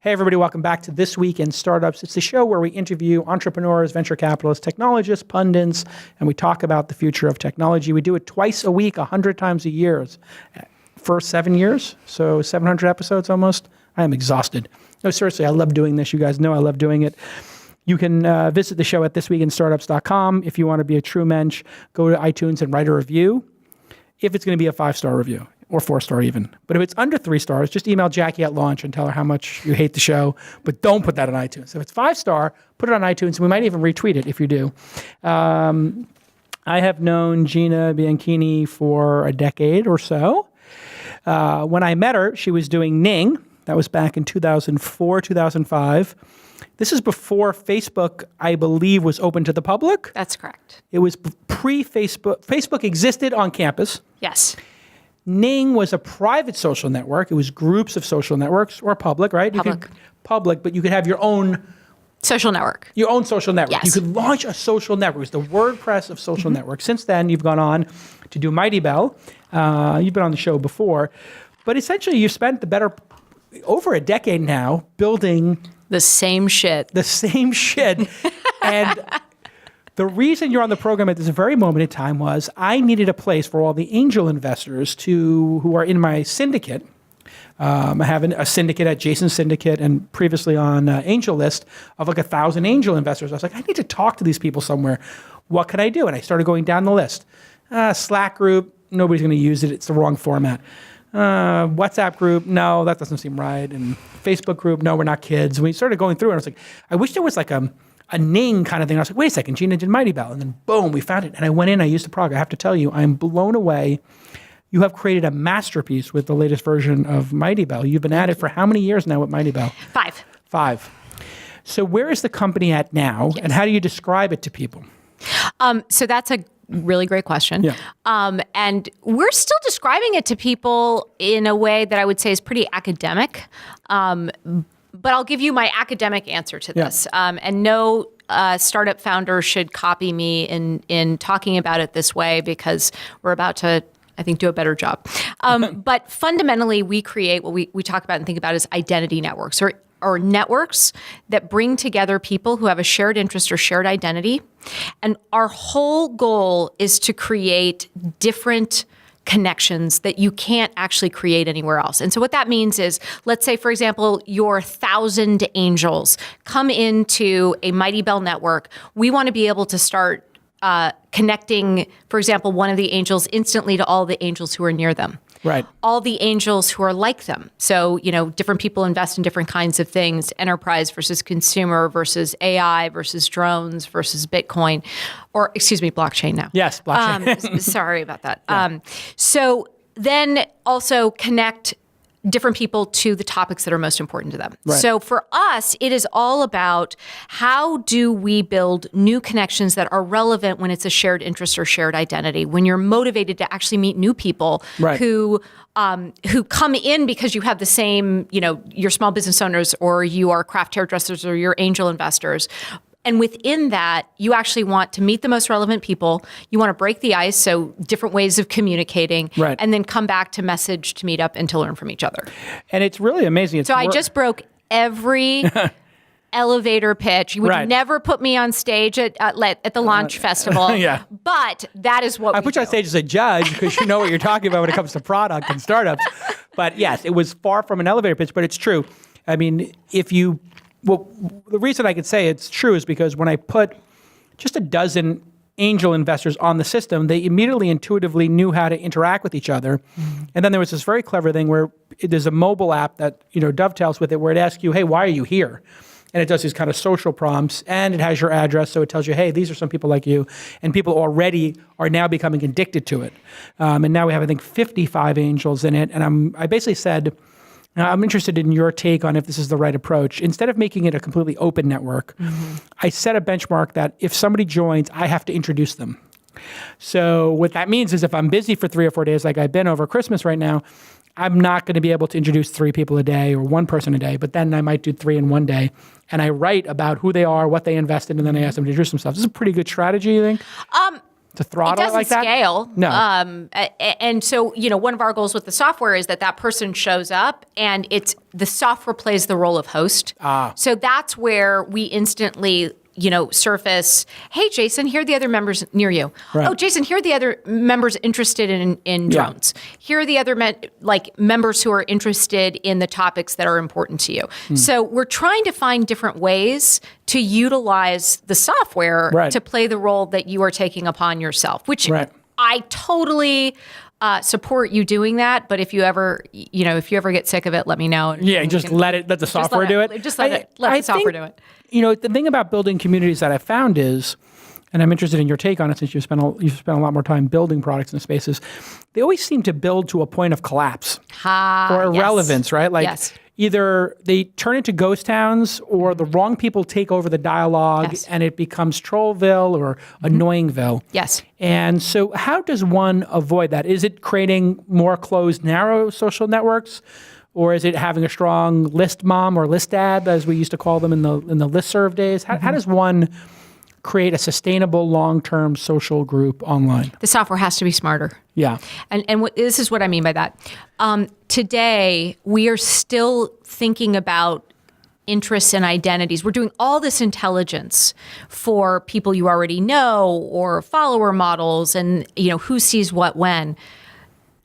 Hey, everybody, welcome back to This Week in Startups. It's the show where we interview entrepreneurs, venture capitalists, technologists, pundits, and we talk about the future of technology. We do it twice a week, 100 times a year for 7 years, so 700 episodes almost. I am exhausted. No, seriously, I love doing this. You guys know I love doing it. You can visit the show at thisweekinstartups.com. If you want to be a true mensch, go to iTunes and write a review, if it's going to be a 5-star review. Or 4-star even. But if it's under 3 stars, just email Jackie at launch and tell her how much you hate the show, but don't put that on iTunes. If it's 5-star, put it on iTunes, and we might even retweet it if you do. I have known Gina Bianchini for a decade or so. When I met her, she was doing Ning. That was back in 2004, 2005. This is before Facebook, I believe, was open to the public. That's correct. It was pre-Facebook. Facebook existed on campus. Yes. Ning was a private social network. It was groups of social networks, or public, right? Public. But you could have your own social network. Your own social network. Yes. You could launch a social network. It was the WordPress of social networks. Since then, you've gone on to do Mighty Bell. You've been on the show before. But essentially, you spent over a decade now building the same shit. And the reason you're on the program at this very moment in time was I needed a place for all the angel investors who are in my syndicate. I have a syndicate at Jason Syndicate and previously on Angel List of like 1,000 angel investors. I was like, I need to talk to these people somewhere. What can I do? And I started going down the list. Slack group, nobody's going to use it. It's the wrong format. WhatsApp group, no, that doesn't seem right. And Facebook group, no, we're not kids. And we started going through and I was like, I wish there was like a Ning kind of thing. I was like, wait a second, Gina did Mighty Bell. And then boom, we found it. And I went in, I used the product. I have to tell you, I'm blown away. You have created a masterpiece with the latest version of Mighty Bell. You've been at it for how many years now with Mighty Bell? 5. So where is the company at now? Yes. And how do you describe it to people? So that's a really great question. Yeah. And we're still describing it to people in a way that I would say is pretty academic. But I'll give you my academic answer to this. Yeah. And no startup founder should copy me in talking about it this way because we're about to, I think, do a better job. But fundamentally, we create what we talk about and think about as identity networks or networks that bring together people who have a shared interest or shared identity. And our whole goal is to create different connections that you can't actually create anywhere else. And so what that means is, let's say, for example, your 1,000 angels come into a Mighty Bell network. We want to be able to start connecting, for example, one of the angels instantly to all the angels who are near them. Right. All the angels who are like them. So, different people invest in different kinds of things, enterprise versus consumer versus AI versus drones versus Bitcoin, or blockchain now. Yes, blockchain. Sorry about that. Yeah. So then also connect different people to the topics that are most important to them. Right. So for us, it is all about how do we build new connections that are relevant when it's a shared interest or shared identity, when you're motivated to actually meet new people right. who come in because you have the same, you're small business owners or you are craft hairdressers or you're angel investors. And within that, you actually want to meet the most relevant people. You want to break the ice, so different ways of communicating, right. and then come back to message, to meet up, and to learn from each other. And it's really amazing. I just broke every elevator pitch. You would right. never put me on stage at the launch festival. Yeah. But that is what I put you on stage as a judge because you know what you're talking about when it comes to product and startups. But yes, it was far from an elevator pitch, but it's true. I mean, the reason I could say it's true is because when I put just a dozen angel investors on the system, they immediately intuitively knew how to interact with each other. Mm-hmm. And then there was this very clever thing where there's a mobile app that dovetails with it where it asks you, hey, why are you here? And it does these kind of social prompts, and it has your address, so it tells you, hey, these are some people like you. And people already are now becoming addicted to it. And now we have, I think, 55 angels in it. And I basically said, I'm interested in your take on if this is the right approach. Instead of making it a completely open network, mm-hmm. I set a benchmark that if somebody joins, I have to introduce them. So what that means is if I'm busy for 3 or 4 days like I've been over Christmas right now, I'm not going to be able to introduce 3 people a day or 1 person a day, but then I might do 3 in one day. And I write about who they are, what they invested, and then I ask them to introduce themselves. This is a pretty good strategy, you think? to throttle it doesn't like that? scale. No. And so, one of our goals with the software is that person shows up and the software plays the role of host. So that's where we instantly surface, hey, Jason, here are the other members near you. Right. Oh, Jason, here are the other members interested in drones. Here are the other members who are interested in the topics that are important to you. So we're trying to find different ways to utilize the software to play the role that you are taking upon yourself, which I totally support you doing that. But if you ever get sick of it, let me know. Yeah, just let the software do it. Just let the software do it. The thing about building communities that I've found is, and I'm interested in your take on it since you've spent a lot more time building products and spaces, they always seem to build to a point of collapse or irrelevance, right? Like either they turn into ghost towns or the wrong people take over the dialogue and it becomes Trollville or Annoyingville. Yes. And so how does one avoid that? Is it creating more closed, narrow social networks? Or is it having a strong list mom or list dad, as we used to call them in the listserv days? How does one create a sustainable, long-term social group online? The software has to be smarter. Yeah. And this is what I mean by that. Today, we are still thinking about interests and identities. We're doing all this intelligence for people you already know or follower models and who sees what when.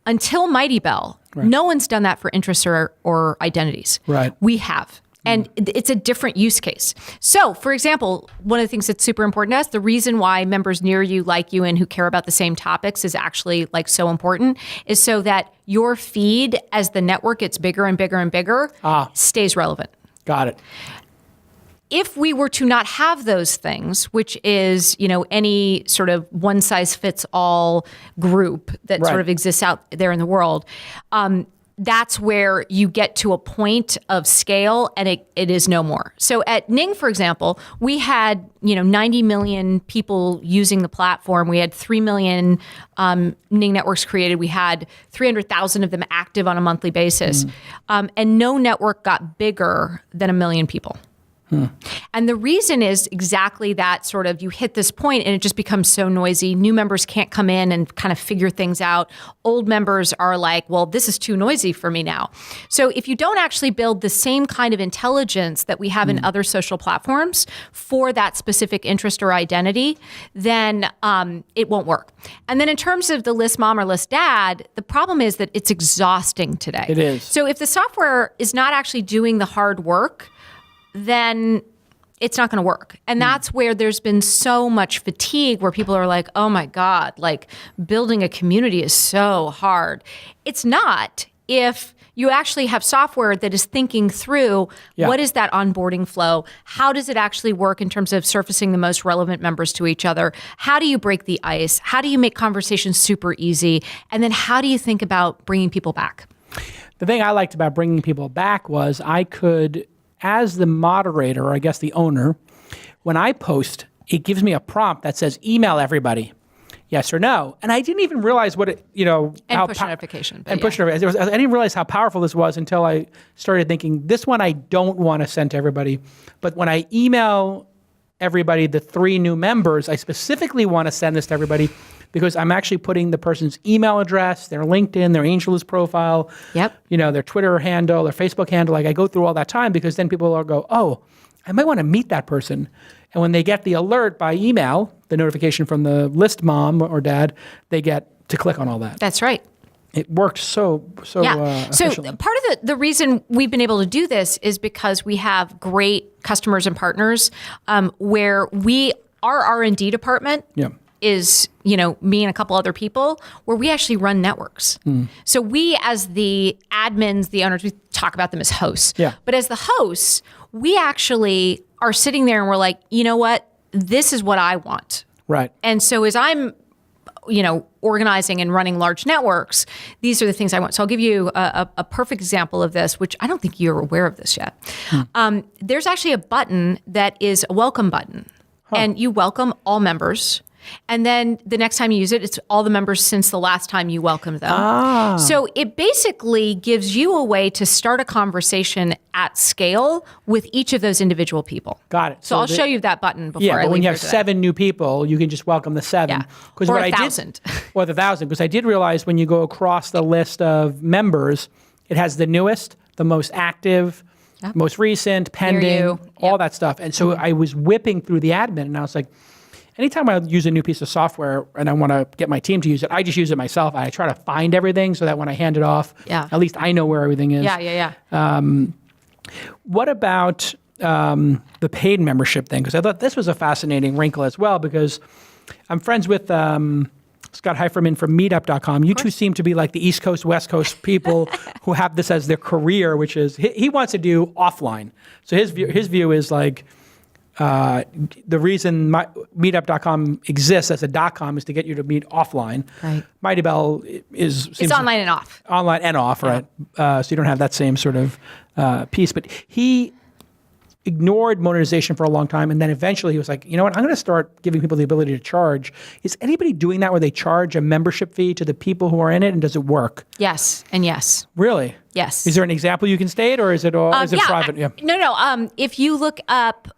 Until Mighty Bell, no one's done that for interests or identities. Right. We have. And it's a different use case. So, for example, one of the things that's super important to us, the reason why members near you, like you, and who care about the same topics is actually so important, is so that your feed, as the network gets bigger and bigger and bigger, stays relevant. Got it. If we were to not have those things, which is, any sort of one-size-fits-all group that sort of exists out there in the world, that's where you get to a point of scale and it is no more. So at Ning, for example, we had 90 million people using the platform. We had 3 million Ning networks created. We had 300,000 of them active on a monthly basis. And no network got bigger than 1 million people. And the reason is exactly that sort of you hit this point and it just becomes so noisy. New members can't come in and kind of figure things out. Old members are like, well, this is too noisy for me now. So if you don't actually build the same kind of intelligence that we have in other social platforms for that specific interest or identity, then it won't work. And then in terms of the list mom or list dad, the problem is that it's exhausting today. It is. So if the software is not actually doing the hard work, then it's not going to work. And that's where there's been so much fatigue where people are like, oh my God, building a community is so hard. It's not if you actually have software that is thinking through what is that onboarding flow? How does it actually work in terms of surfacing the most relevant members to each other? How do you break the ice? How do you make conversations super easy? And then how do you think about bringing people back? The thing I liked about bringing people back was I could, as the moderator, or I guess the owner, when I post, it gives me a prompt that says, email everybody, yes or no. And I didn't even realize what it, And push notification. And push notification. I didn't realize how powerful this was until I started thinking, this one I don't want to send to everybody. But when I email everybody, the 3 new members, I specifically want to send this to everybody because I'm actually putting the person's email address, their LinkedIn, their AngelList profile, their Twitter handle, their Facebook handle. I go through all that time because then people will go, oh, I might want to meet that person. And when they get the alert by email, the notification from the list mom or dad, they get to click on all that. That's right. It worked so efficiently. So part of the reason we've been able to do this is because we have great customers and partners where our R&D department is, me and a couple other people, where we actually run networks. So we, as the admins, the owners, we talk about them as hosts. But as the hosts, we actually are sitting there and we're like, you know what? This is what I want. Right. And so as I'm, organizing and running large networks, these are the things I want. So I'll give you a perfect example of this, which I don't think you're aware of this yet. There's actually a button that is a welcome button. And you welcome all members. And then the next time you use it, it's all the members since the last time you welcomed them. So it basically gives you a way to start a conversation at scale with each of those individual people. Got it. So I'll show you that button before I leave. Yeah, but when you have 7 new people, you can just welcome the 7. Yeah. Or 1,000. Or the 1,000. Because I did realize when you go across the list of members, it has the newest, the most active, most recent, pending, all that stuff. And so I was whipping through the admin, and I was like, anytime I use a new piece of software and I want to get my team to use it, I just use it myself. I try to find everything so that when I hand it off, at least I know where everything is. What about the paid membership thing? Because I thought this was a fascinating wrinkle as well, because I'm friends with Scott Heiferman from meetup.com. You two seem to be like the East Coast, West Coast people who have this as their career, which is, he wants to do offline. So his view is like, the reason meetup.com exists as a .com is to get you to meet offline. Right. Mighty Bell it's online and off. Online and off, right? So you don't have that same sort of piece. But he ignored monetization for a long time, and then eventually he was like, you know what, I'm going to start giving people the ability to charge. Is anybody doing that where they charge a membership fee to the people who are in it, and does it work? Yes, and yes. Really? Yes. Is there an example you can state, or is it all is it private? No. If you look up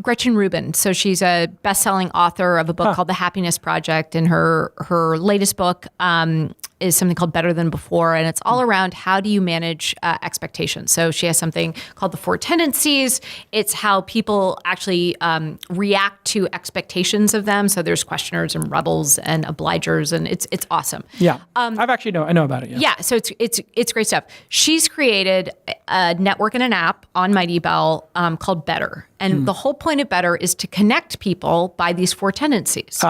Gretchen Rubin, so she's a best-selling author of a book called The Happiness Project, and her latest book is something called Better Than Before, and it's all around how do you manage expectations. So she has something called the 4 tendencies. It's how people actually react to expectations of them. So there's questioners and rebels and obligers, and it's awesome. Yeah, I know about it. Yeah, so it's great stuff. She's created a network and an app on Mighty Bell called Better. And the whole point of Better is to connect people by these 4 tendencies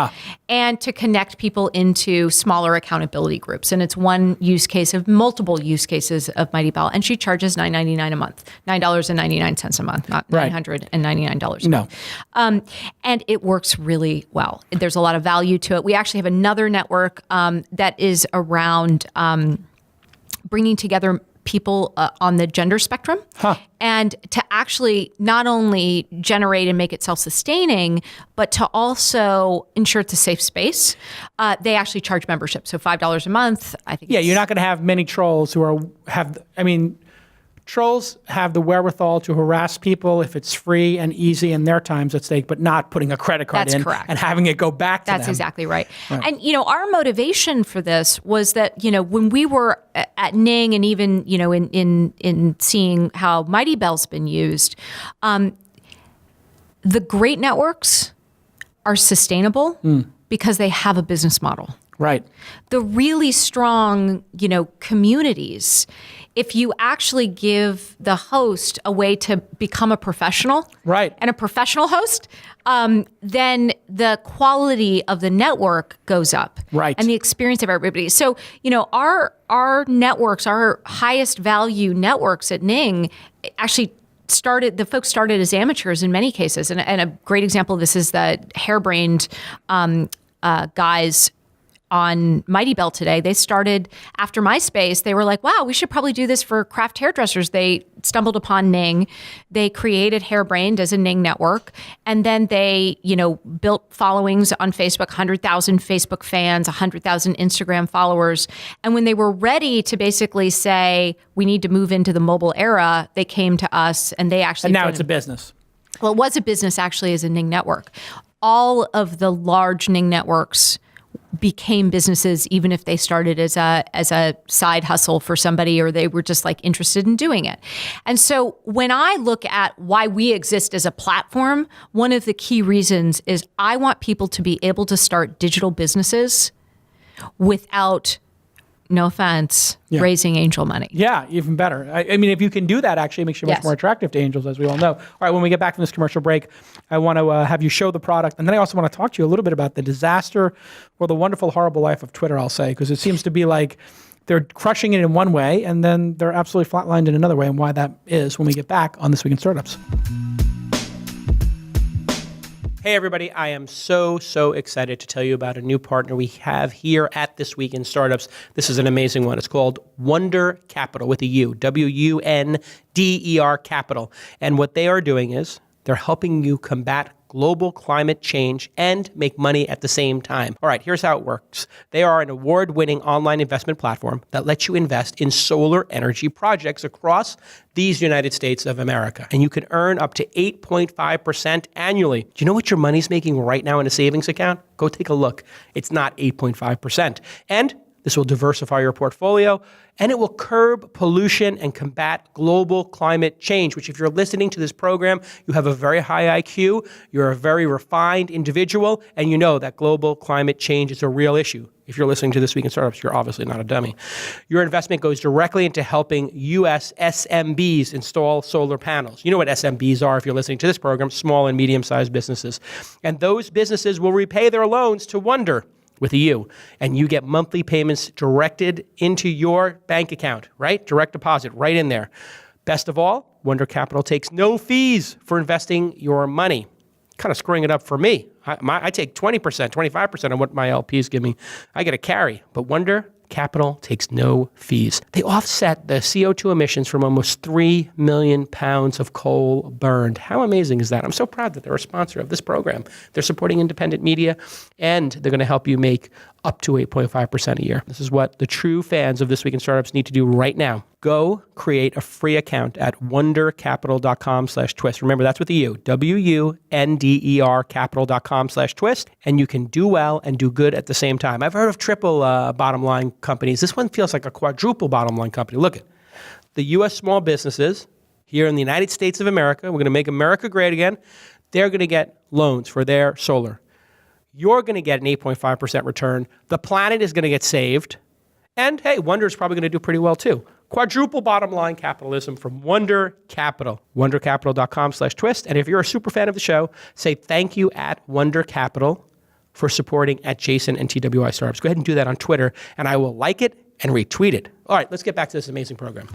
and to connect people into smaller accountability groups. And it's one use case of multiple use cases of Mighty Bell. And she charges $9.99 a month, $9.99 a month, not $999 a month. And it works really well. There's a lot of value to it. We actually have another network that is around bringing together people on the gender spectrum, and to actually not only generate and make it self-sustaining, but to also ensure it's a safe space. They actually charge membership, so $5 a month. I think. Yeah, you're not going to have many trolls who have. Trolls have the wherewithal to harass people if it's free and easy and their time's at stake, but not putting a credit card in and having it go back to them. That's exactly right. And, our motivation for this was that, when we were at Ning and even, in seeing how Mighty Bell's been used, the great networks are sustainable because they have a business model. Right. The really strong, communities, if you actually give the host a way to become a professional, and a professional host, then the quality of the network goes up, and the experience of everybody. So, our networks, our highest value networks at Ning, actually the folks started as amateurs in many cases, and a great example of this is the harebrained guys on Mighty Bell today. They started after MySpace. They were like, wow, we should probably do this for craft hairdressers. They stumbled upon Ning. They created Hairbrained as a Ning network. And then they, built followings on Facebook, 100,000 Facebook fans, 100,000 Instagram followers. And when they were ready to basically say, we need to move into the mobile era, they came to us and they actually... And now it's a business. Well, it was a business actually as a Ning network. All of the large Ning networks became businesses, even if they started as a side hustle for somebody, or they were just like interested in doing it. And so when I look at why we exist as a platform, one of the key reasons is I want people to be able to start digital businesses without, no offense, raising angel money. Yeah, even better. I mean, if you can do that, actually, it makes you much more attractive to angels, as we all know. All right, when we get back from this commercial break, I want to have you show the product. And then I also want to talk to you a little bit about the disaster or the wonderful, horrible life of Twitter, I'll say, because it seems to be like they're crushing it in one way, and then they're absolutely flatlined in another way, and why that is when we get back on This Week in Startups. Hey everybody, I am so excited to tell you about a new partner we have here at This Week in Startups. This is an amazing one. It's called Wunder Capital with a U, WUNDER Capital. And what they are doing is they're helping you combat global climate change and make money at the same time. All right, here's how it works. They are an award-winning online investment platform that lets you invest in solar energy projects across these United States of America. And you can earn up to 8.5% annually. Do you know what your money's making right now in a savings account? Go take a look. It's not 8.5%. And this will diversify your portfolio, and it will curb pollution and combat global climate change, which if you're listening to this program, you have a very high IQ, you're a very refined individual, and you know that global climate change is a real issue. If you're listening to This Week in Startups, you're obviously not a dummy. Your investment goes directly into helping U.S. SMBs install solar panels. You know what SMBs are if you're listening to this program, small and medium-sized businesses. And those businesses will repay their loans to Wonder, with a U, and you get monthly payments directed into your bank account, right? Direct deposit right in there. Best of all, Wonder Capital takes no fees for investing your money. Kind of screwing it up for me. I take 20%, 25% of what my LPs give me. I get a carry, but Wonder Capital takes no fees. They offset the CO2 emissions from almost 3 million pounds of coal burned. How amazing is that? I'm so proud that they're a sponsor of this program. They're supporting independent media, and they're going to help you make up to 8.5% a year. This is what the true fans of This Week in Startups need to do right now. Go create a free account at wondercapital.com/twist. Remember, that's with the U, WUNDER capital.com/twist, and you can do well and do good at the same time. I've heard of triple bottom line companies. This one feels like a quadruple bottom line company. Look at the U.S. small businesses here in the United States of America. We're going to make America great again. They're going to get loans for their solar. You're going to get an 8.5% return. The planet is going to get saved. And hey, Wonder is probably going to do pretty well too. Quadruple bottom line capitalism from Wonder Capital. Wondercapital.com/twist. And if you're a super fan of the show, say thank you at Wonder Capital for supporting at Jason and TWI Startups. Go ahead and do that on Twitter, and I will like it and retweet it. All right, let's get back to this amazing program.